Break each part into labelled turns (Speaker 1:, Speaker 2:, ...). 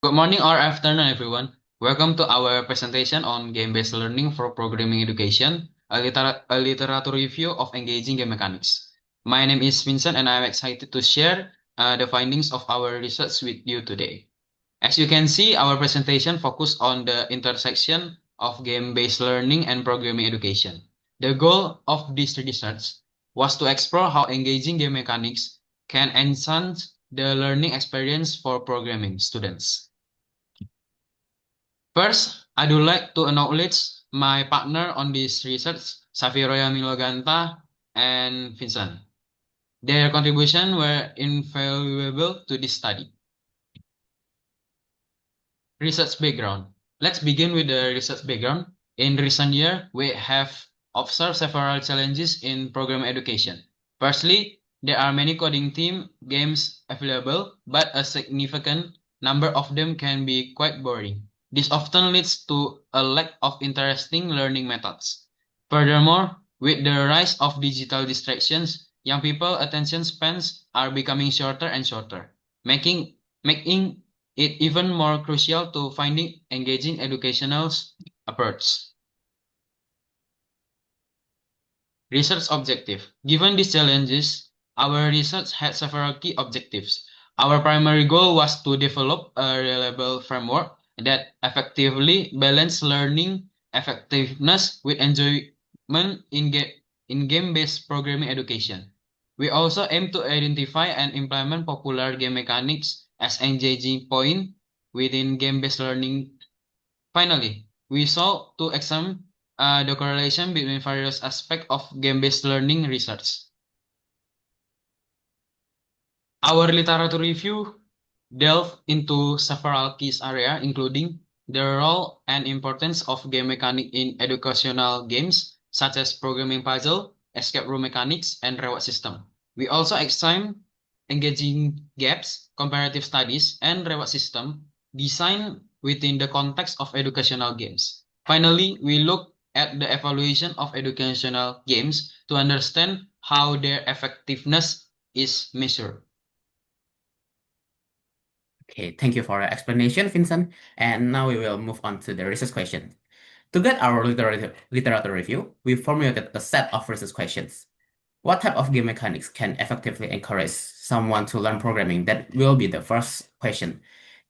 Speaker 1: Good morning or afternoon, everyone. Welcome to our presentation on game-based learning for programming education, a literature review of engaging game mechanics. My name is Vincent, and I'm excited to share the findings of our research with you today. As you can see, our presentation focused on the intersection of game-based learning and programming education. The goal of this research was to explore how engaging game mechanics can enhance the learning experience for programming students. First, I would like to acknowledge my partner on this research, Safiroya Miloganta and Vincent. Their contribution were invaluable to this study. Research background. Let's begin with the research background. In recent years, we have observed several challenges in program education. Firstly, there are many coding theme games available, but a significant number of them can be quite boring. This often leads to a lack of interesting learning methods. Furthermore, with the rise of digital distractions, young people attention spans are becoming shorter and shorter, making it even more crucial to finding engaging educational approach. Research objective. Given these challenges, our research had several key objectives. Our primary goal was to develop a reliable framework that effectively balance learning effectiveness with enjoyment in game-based programming education. We also aim to identify and implement popular game mechanics as engaging point within game-based learning. Finally, we sought to examine the correlation between various aspects of game-based learning research. Our literature review delved into several key areas, including the role and importance of game mechanics in educational games, such as programming puzzle, escape room mechanics, and reward system. We also examined engaging gaps, comparative studies, and reward system design within the context of educational games. Finally, we look at the evaluation of educational games to understand how their effectiveness is measured.
Speaker 2: Okay, thank you for the explanation, Vincent. And now we will move on to the research question. To get our literature review, we formulated a set of research questions. What type of game mechanics can effectively encourage someone to learn programming? That will be the first question.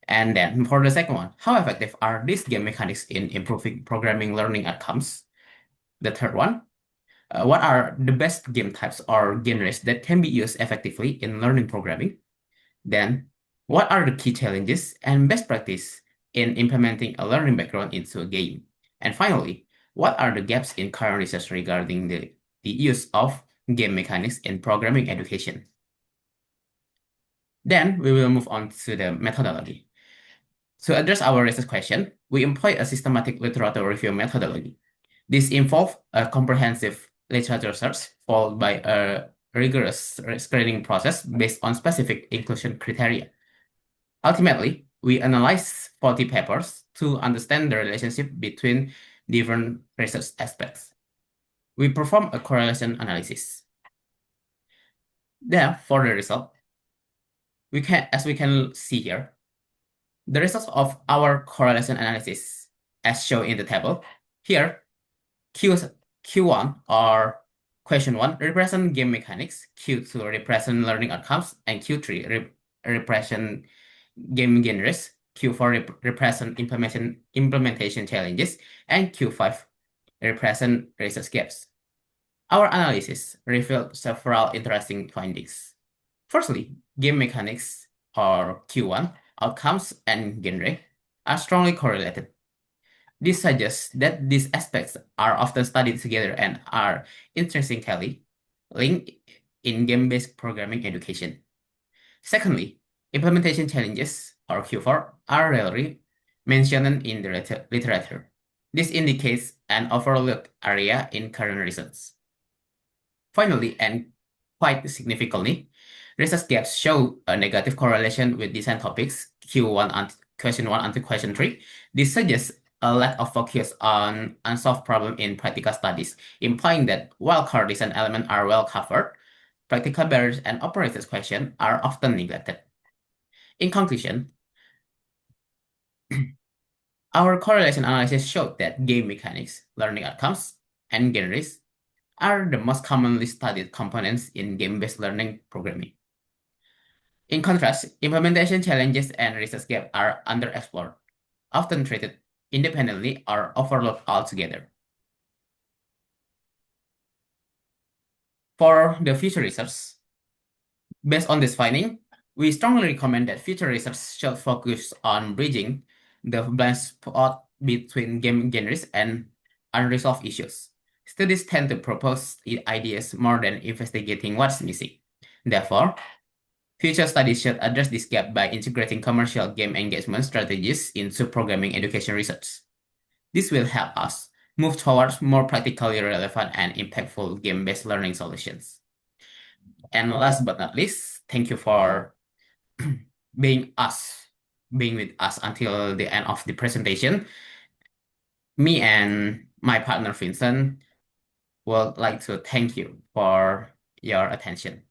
Speaker 2: And then for the second one, how effective are these game mechanics in improving programming learning outcomes? The third one, what are the best game types or genres that can be used effectively in learning programming? Then, what are the key challenges and best practice in implementing a learning background into a game? And finally, what are the gaps in current research regarding the use of game mechanics in programming education? Then we will move on to the methodology. To address our research question, we employ a systematic literature review methodology. This involves a comprehensive literature search followed by a rigorous screening process based on specific inclusion criteria. Ultimately, we analyze 40 papers to understand the relationship between different research aspects. We perform a correlation analysis. Then, for the result, as we can see here, the results of our correlation analysis, as shown in the table, here, Q1 or question 1 represent game mechanics, Q2 represent learning outcomes, and Q3 represent game genres, Q4 represent implementation challenges, and Q5 represent research gaps. Our analysis revealed several interesting findings. Firstly, game mechanics, or Q1, outcomes and genre are strongly correlated. This suggests that these aspects are often studied together and are intrinsically linked in game-based programming education. Secondly, implementation challenges, or Q4, are rarely mentioned in the literature. This indicates an overlooked area in current research. Finally, and quite significantly, research gaps show a negative correlation with design topics Q1 and question 1 and question 3. This suggests a lack of focus on unsolved problem in practical studies, implying that while core design elements are well covered, practical barriers and operators questions are often neglected. In conclusion, Our correlation analysis showed that game mechanics, learning outcomes, and genres are the most commonly studied components in game-based learning programming. In contrast, implementation challenges and research gaps are underexplored, often treated independently or overlooked altogether. For the future research, based on this finding, we strongly recommend that future research should focus on bridging the blind spot between game genres and unresolved issues. Studies tend to propose ideas more than investigating what's missing. Therefore, future studies should address this gap by integrating commercial game engagement strategies into programming education research. This will help us move towards more practically relevant and impactful game-based learning solutions. And last but not least, thank you for being with us until the end of the presentation. Me and my partner Vincent would like to thank you for your attention.